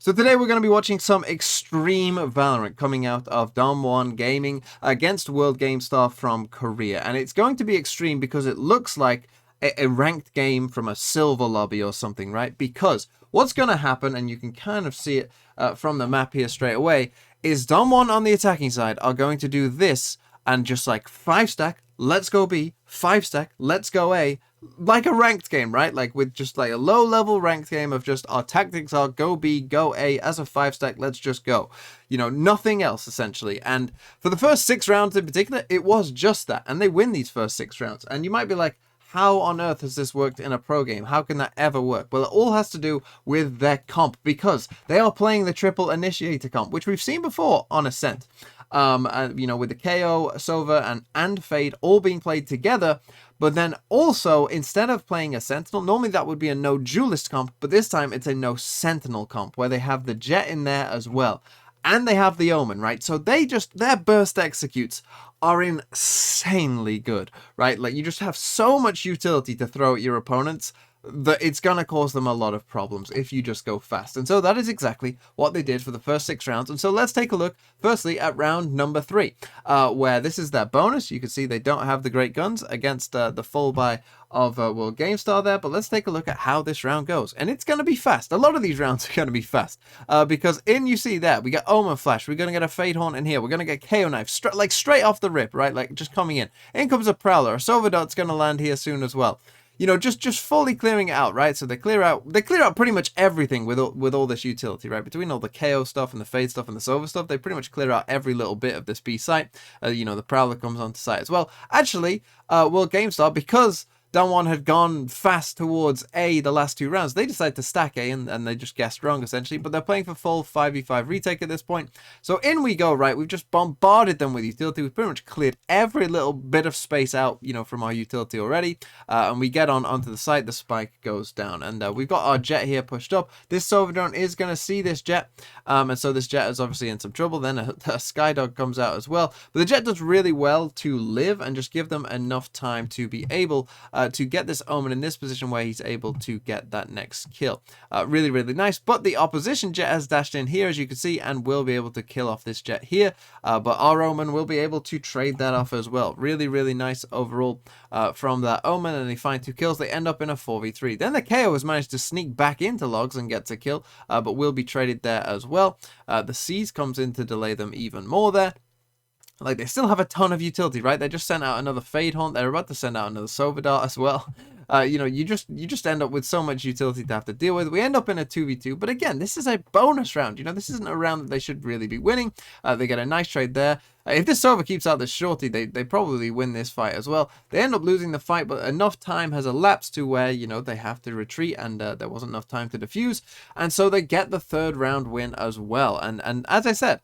So today we're going to be watching some extreme Valorant coming out of Damwon Gaming against World Game Star from Korea. And it's going to be extreme because it looks like a ranked game from a silver lobby or something, right? Because what's going to happen, and you can kind of see it from the map here straight away, is Damwon on the attacking side are going to do this and just like 5-stack, let's go B, 5-stack, let's go A, like a ranked game, right? Like with just like a low level ranked game of just our tactics are go B, go A as a 5-stack, let's just go. You know, nothing else essentially. And for the first 6 rounds in particular, it was just that. And they win these first 6 rounds. And you might be like, how on earth has this worked in a pro game? How can that ever work? Well, it all has to do with their comp, because they are playing the triple initiator comp, which we've seen before on Ascent. You know, with the KO, Sova, and Fade all being played together. But then also, instead of playing a Sentinel, normally that would be a no duelist comp, but this time it's a no Sentinel comp, where they have the Jet in there as well. And they have the Omen, right? So their burst executes are insanely good, right? Like, you just have so much utility to throw at your opponents that it's going to cause them a lot of problems if you just go fast. And so that is exactly what they did for the first 6 rounds. And so let's take a look firstly at round number 3, where this is their bonus. You can see they don't have the great guns against the full buy of World Game Star there, but let's take a look at how this round goes. And it's going to be fast. A lot of these rounds are going to be fast, because you see that we got Omen Flash, we're going to get a Fade Horn in here, we're going to get KO Knife straight off the rip, right? Like, just coming in. In comes a Prowler, a Sovadot's going to land here soon as well. You know, just fully clearing it out, right? So they clear out pretty much everything with all this utility, right? Between all the KO stuff and the Fade stuff and the Sova stuff, they pretty much clear out every little bit of this B site. You know, the Prowler comes onto site as well. Actually, World Game Star, because Damwon had gone fast towards A the last 2 rounds, they decided to stack A, and they just guessed wrong essentially, but they're playing for full 5v5 retake at this point. So in we go, right? We've just bombarded them with utility. We've pretty much cleared every little bit of space out, you know, from our utility already, and we get onto the site. The spike goes down, and we've got our Jet here pushed up. This Sova drone is going to see this Jet, and so this Jet is obviously in some trouble. Then a Skydog comes out as well, but the Jet does really well to live and just give them enough time to be able to get this Omen in this position where he's able to get that next kill. Really, really nice. But the opposition Jet has dashed in here, as you can see, and will be able to kill off this Jet here. But our Omen will be able to trade that off as well. Really, really nice overall from that Omen, and they find 2 kills. They end up in a 4v3. Then the KO has managed to sneak back into Logs and gets a kill, but will be traded there as well. The Seize comes in to delay them even more there. Like, they still have a ton of utility, right? They just sent out another Fade Hunt. They're about to send out another Sova Dart as well. You know, you just end up with so much utility to have to deal with. We end up in a 2v2, but again, this is a bonus round. You know, this isn't a round that they should really be winning. They get a nice trade there. If this Sova keeps out this shorty, they probably win this fight as well. They end up losing the fight, but enough time has elapsed to where, you know, they have to retreat, and there wasn't enough time to defuse. And so they get the 3rd round win as well. And as I said,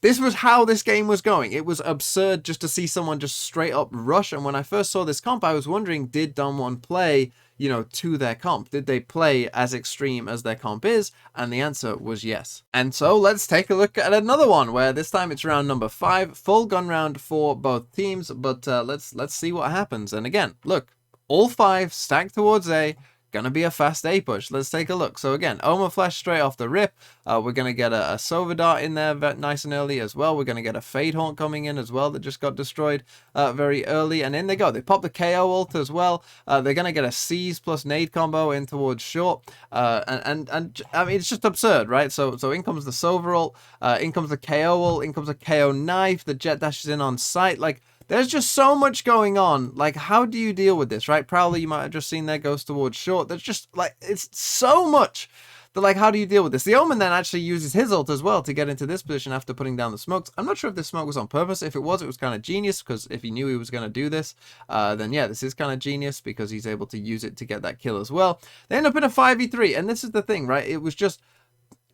this was how this game was going. It was absurd just to see someone just straight up rush. And when I first saw this comp, I was wondering, did Damwon play, you know, to their comp? Did they play as extreme as their comp is? And the answer was yes. And so let's take a look at another one, where this time it's round number 5, full gun round for both teams. But let's see what happens. And again, look, all 5 stacked towards A. Gonna be a fast A push. Let's take a look. So again, Omen Flash straight off the rip. We're gonna get a Sova Dart in there nice and early as well. We're gonna get a Fade Haunt coming in as well that just got destroyed very early. And in they go. They pop the KO ult as well. They're gonna get a Seize plus nade combo in towards short. And I mean, it's just absurd, right? So in comes the Sova ult, in comes the KO ult, in comes a KO knife. The Jet dashes in on site. Like, there's just so much going on. Like, how do you deal with this, right? Prowler, you might have just seen there, goes towards short. There's just, like, it's so much that, like, how do you deal with this? The Omen then actually uses his ult as well to get into this position after putting down the smokes. I'm not sure if this smoke was on purpose. If it was kind of genius, because if he knew he was going to do this, then yeah, this is kind of genius, because he's able to use it to get that kill as well. They end up in a 5v3, and this is the thing, right? It was just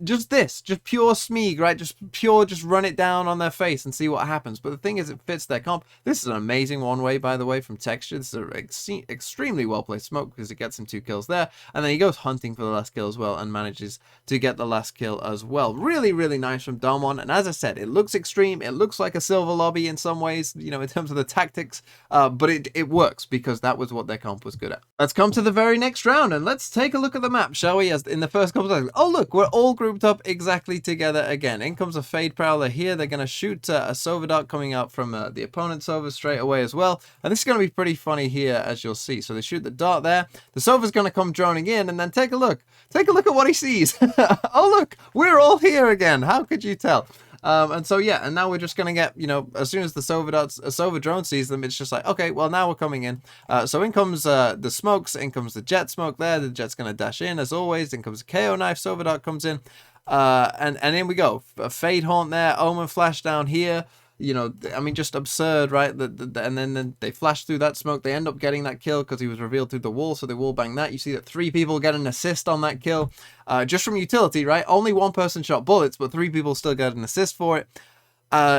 pure Smeeg, right? Just run it down on their face and see what happens. But the thing is, it fits their comp. This is an amazing one-way, by the way, from Texture. This is an extremely well-placed smoke, because it gets him 2 kills there. And then he goes hunting for the last kill as well, and manages to get the last kill as well. Really, really nice from Damwon. And as I said, it looks extreme. It looks like a silver lobby in some ways, you know, in terms of the tactics. But it works, because that was what their comp was good at. Let's come to the very next round, and let's take a look at the map, shall we? As in the first couple of times, oh look, we're all green grouped up exactly together again. In comes a Fade Prowler here. They're going to shoot a Sova Dart coming out from the opponent's Sova straight away as well. And this is going to be pretty funny here, as you'll see. So they shoot the dart there. The Sova's going to come droning in, and then take a look. Take a look at what he sees. Oh, look, we're all here again. How could you tell? And so, yeah, and now we're just going to get, you know, as soon as the Sova drone sees them, it's just like, okay, well, now we're coming in. So in comes the smokes, in comes the jet smoke there. The jet's going to dash in, as always. In comes a KO knife, Sova Dart comes in. And in we go. A Fade Haunt there, Omen flash down here. You know, I mean, just absurd, right? And then they flash through that smoke. They end up getting that kill because he was revealed through the wall, so they wall bang that. You see that 3 people get an assist on that kill, just from utility, right? Only 1 person shot bullets, but 3 people still get an assist for it.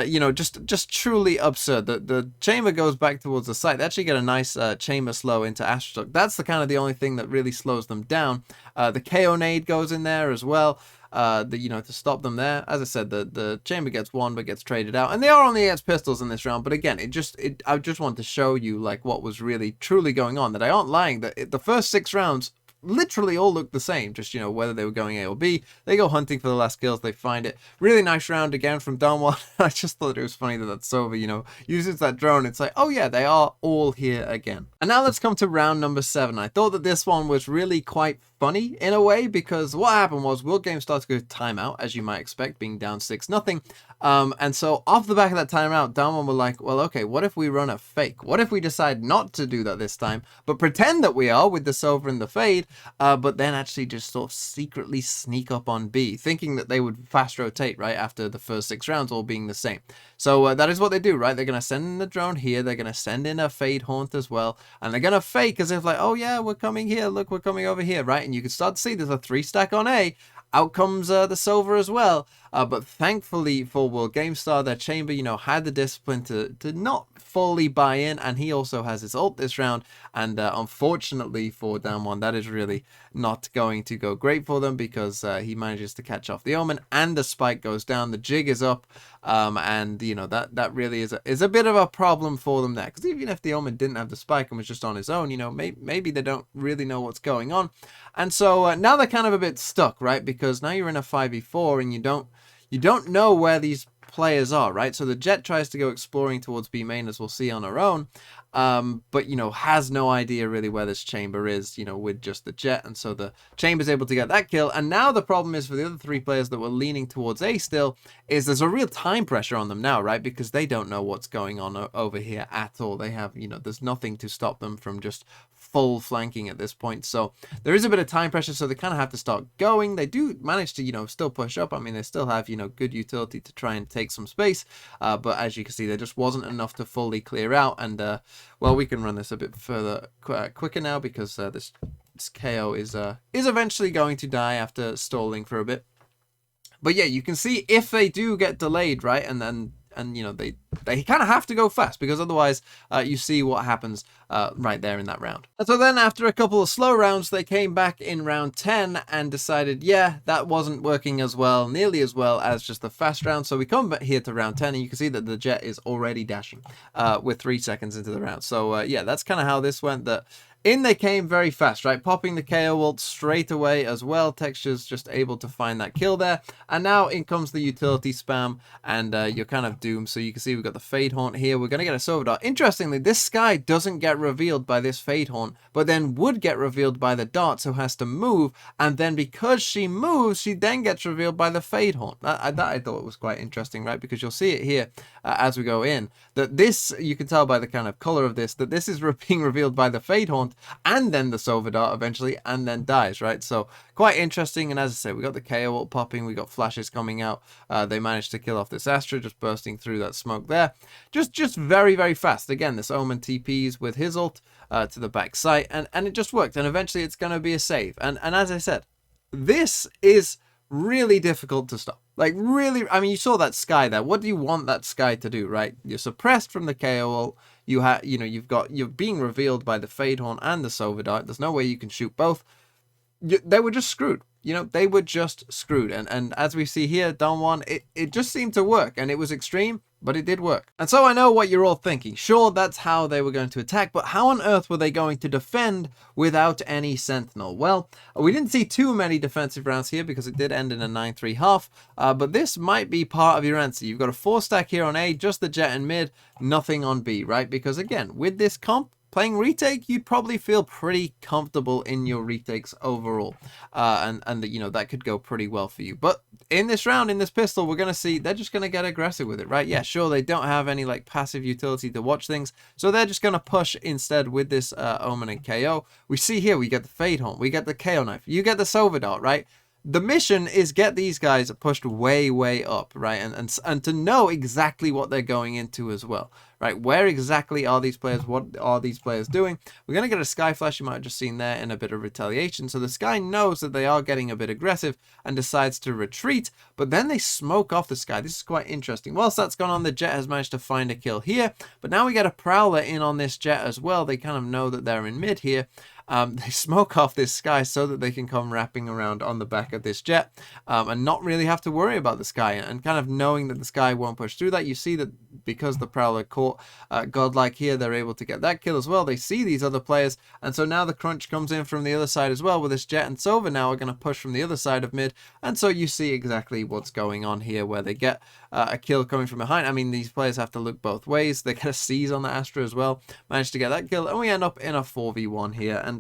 You know, just truly absurd. The chamber goes back towards the site. They actually get a nice chamber slow into Astrostruck. That's the only thing that really slows them down. The KO nade goes in there as well. You know, to stop them there. As I said, the chamber gets 1 but gets traded out, and they are only against pistols in this round. But again, I just want to show you like what was really truly going on. That I aren't lying. That the first 6 rounds literally all look the same, just, you know, whether they were going A or B. They go hunting for the last kills, they find it. Really nice round again from Damwon. I just thought it was funny that Sova, you know, uses that drone. It's like, oh yeah, they are all here again. And now let's come to round number 7. I thought that this one was really quite funny in a way, because what happened was World Game started to go timeout, as you might expect, being down 6-0. And so off the back of that timeout, Damwon were like, well, okay, what if we run a fake? What if we decide not to do that this time, but pretend that we are with the Sova and the Fade, but then actually just sort of secretly sneak up on B, thinking that they would fast rotate, right, after the first 6 rounds all being the same. So that is what they do, right? They're going to send in the drone here, they're going to send in a Fade Haunt as well, and they're going to fake as if like, oh yeah, we're coming here, look, we're coming over here, right? And you can start to see there's a 3 stack on A. Out comes the Sova as well. But thankfully for World GameStar, their chamber, you know, had the discipline to not fully buy in, and he also has his ult this round. And unfortunately for Damwon, that is really not going to go great for them, because he manages to catch off the Omen, and the spike goes down, the jig is up, and you know, that really is a bit of a problem for them there, because even if the Omen didn't have the spike and was just on his own, you know, maybe they don't really know what's going on. And so now they're kind of a bit stuck, right? Because now you're in a 5v4 and you don't know where these players are, right? So the Jet tries to go exploring towards B main, as we'll see on her own, but, you know, has no idea really where this chamber is, you know, with just the Jet, and so the chamber's able to get that kill. And now the problem is for the other 3 players that were leaning towards A still, is there's a real time pressure on them now, right? Because they don't know what's going on over here at all. They have, you know, there's nothing to stop them from just full flanking at this point. So there is a bit of time pressure, so they kind of have to start going. They do manage to, you know, still push up. I mean, they still have, you know, good utility to try and take some space, but as you can see, there just wasn't enough to fully clear out. And well, we can run this a bit further quicker now, because this KO is eventually going to die after stalling for a bit. But yeah, you can see if they do get delayed, right, and you know, they kind of have to go fast, because otherwise you see what happens right there in that round. And so then after a couple of slow rounds, they came back in round 10 and decided, yeah, that wasn't working as well, nearly as well as just the fast round. So we come back here to round 10, and you can see that the Jet is already dashing with 3 seconds into the round. So yeah, that's kind of how this went. That in they came very fast, right? Popping the KO ult straight away as well. Texture's just able to find that kill there. And now in comes the utility spam, and you're kind of doomed. So you can see we've got the Fade Haunt here. We're going to get a Sova Dart. Interestingly, this Skye doesn't get revealed by this Fade Haunt, but then would get revealed by the Dart, so has to move. And then because she moves, she then gets revealed by the Fade Haunt. That I thought was quite interesting, right? Because you'll see it here as we go in. That this, you can tell by the kind of color of this, that this is being revealed by the Fade Haunt, and then the Sova Dart eventually, and then dies, right? So quite interesting. And as I said, we got the KO ult popping, we got flashes coming out. They managed to kill off this Astra, just bursting through that smoke there. Just very, very fast. Again, this Omen TPs with his ult to the back site, and it just worked. And eventually it's going to be a save. And as I said, this is really difficult to stop. Like, really, I mean, you saw that Skye there. What do you want that Skye to do, right? You're suppressed from the KO ult. You have, you know, you're being revealed by the Fade Horn and the Sova Dart. There's no way you can shoot both. They were just screwed. You know, they were just screwed. And as we see here, Damwon, it just seemed to work, and it was extreme, but it did work. And so I know what you're all thinking. Sure, that's how they were going to attack, but how on earth were they going to defend without any Sentinel? Well, we didn't see too many defensive rounds here because it did end in a 9-3 half, but this might be part of your answer. You've got a 4-stack here on A, just the Jet and mid, nothing on B, right? Because again, with this comp, playing retake, you'd probably feel pretty comfortable in your retakes overall, and you know, that could go pretty well for you. But in this round, in this pistol, we're going to see they're just going to get aggressive with it, right? Yeah, sure, they don't have any like passive utility to watch things, so they're just going to push instead with this Omen and KO. We see here, we get the Fade Haunt, we get the KO Knife, you get the Silver Dart, right? The mission is get these guys pushed way up, right? And to know exactly what they're going into as well, right? Where exactly are these players? What are these players doing? We're going to get a Sky Flash, you might have just seen there, in a bit of retaliation. So the Sky knows that they are getting a bit aggressive and decides to retreat, but then they smoke off the Sky. This is quite interesting. Whilst that's gone on, the Jet has managed to find a kill here, but now we get a Prowler in on this Jet as well. They kind of know that they're in mid here. They smoke off this Sky so that they can come wrapping around on the back of this Jet, and not really have to worry about the Sky, and kind of knowing that the Sky won't push through that. You see that because the Prowler caught Godlike here, they're able to get that kill as well. They see these other players, and so now the crunch comes in from the other side as well, with this Jet and Sova now are going to push from the other side of mid, and so you see exactly what's going on here, where they get a kill coming from behind. I mean, these players have to look both ways. They get a seize on the Astra as well, manage to get that kill, and we end up in a 4v1 here, and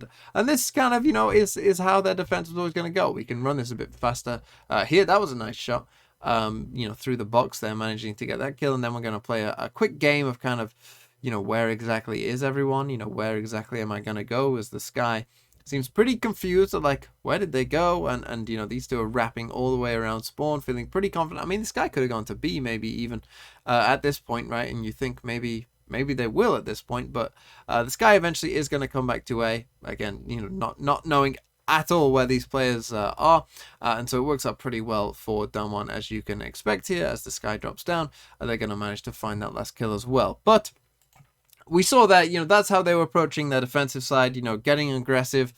this kind of, you know, is how their defense is always going to go. We can run this a bit faster here. That was a nice shot, you know, through the box there, managing to get that kill, and then we're going to play a quick game of kind of, you know, where exactly is everyone, you know, where exactly am I going to go? As the Sky seems pretty confused, like, where did they go? And you know, these two are wrapping all the way around spawn, feeling pretty confident. I mean, this guy could have gone to B maybe even at this point, right? And you think maybe they will at this point, but this guy eventually is going to come back to A again, you know, not knowing at all where these players are, and so it works out pretty well for Damwon, as you can expect here. As the Sky drops down, they're going to manage to find that last kill as well. But we saw that, you know, that's how they were approaching their defensive side, you know, getting aggressive,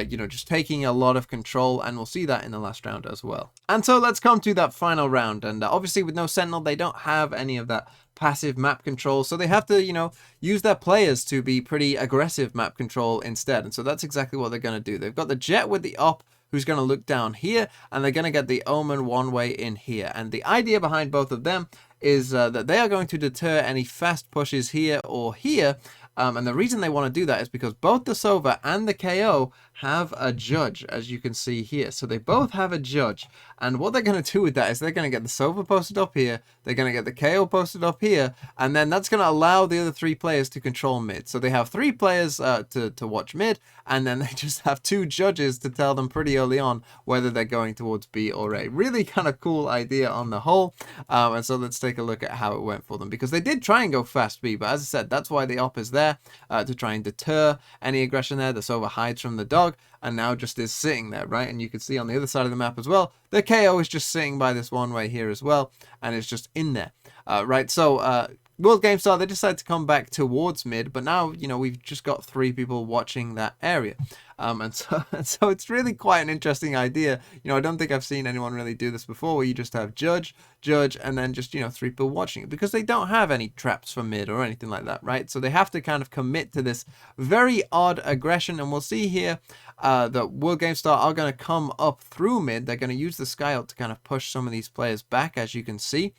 you know, just taking a lot of control, and we'll see that in the last round as well. And so let's come to that final round, and obviously with no Sentinel, they don't have any of that passive map control, so they have to, you know, use their players to be pretty aggressive map control instead, and so that's exactly what they're going to do. They've got the Jet with the op, who's going to look down here, and they're going to get the Omen one way in here, and the idea behind both of them is that they are going to deter any fast pushes here or here, and the reason they want to do that is because both the Sova and the KO have a judge, as you can see here. So they both have a judge, and what they're going to do with that is they're going to get the Sova posted up here, they're going to get the KO posted up here, and then that's going to allow the other 3 players to control mid. So they have 3 players to watch mid, and then they just have 2 judges to tell them pretty early on whether they're going towards B or A. Really kind of cool idea on the whole, and so let's take a look at how it went for them, because they did try and go fast B, but as I said, that's why the op is there, to try and deter any aggression there. The Sova hides from the dog, and now just is sitting there, right? And you can see on the other side of the map as well, the KO is just sitting by this one way here as well, and it's just in there, right? So World Game Star, they decided to come back towards mid, but now, you know, we've just got 3 people watching that area, and so it's really quite an interesting idea. You know, I don't think I've seen anyone really do this before, where you just have judge, and then just, you know, 3 people watching it, because they don't have any traps for mid or anything like that, right? So they have to kind of commit to this very odd aggression, and we'll see here that World Game Star are going to come up through mid. They're going to use the Sky Ult to kind of push some of these players back, as you can see.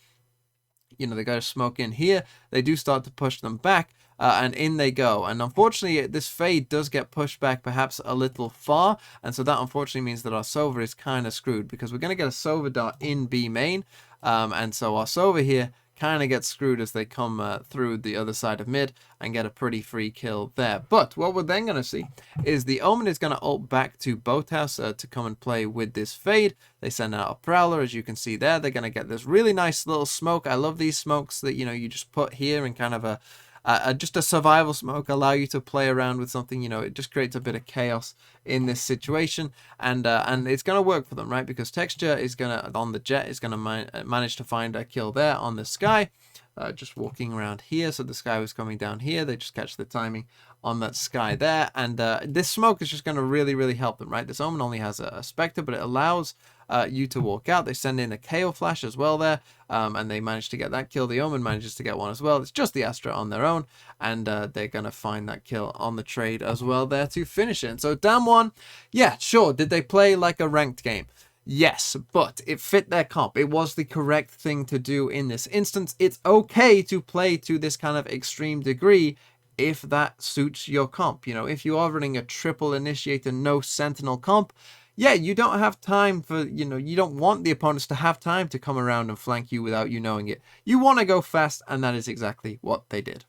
You know, they got to smoke in here. They do start to push them back, and in they go. And unfortunately, this Fade does get pushed back perhaps a little far, and so that unfortunately means that our Sova is kind of screwed, because we're going to get a Sova dart in B main, and so our Sova here kind of gets screwed as they come through the other side of mid and get a pretty free kill there. But what we're then going to see is the Omen is going to ult back to Boathouse to come and play with this Fade. They send out a Prowler, as you can see there. They're going to get this really nice little smoke. I love these smokes that, you know, you just put here in kind of a just a survival smoke, allow you to play around with something. You know, it just creates a bit of chaos in this situation, and it's going to work for them, right? Because Texture is going to, on the Jet, is going to manage to find a kill there on the Sky, just walking around here. So the Sky was coming down here, they just catch the timing on that Sky there, and this smoke is just going to really help them, right? This Omen only has a Spectre, but it allows you to walk out. They send in a KO flash as well there, and they manage to get that kill. The Omen manages to get one as well. It's just the Astra on their own, and they're going to find that kill on the trade as well there to finish it. So Damwon, yeah, sure, did they play like a ranked game? Yes, but it fit their comp. It was the correct thing to do in this instance. It's okay to play to this kind of extreme degree if that suits your comp. You know, if you are running a triple initiator, no sentinel comp, yeah, you don't have time for, you don't want the opponents to have time to come around and flank you without you knowing it. You want to go fast, and that is exactly what they did.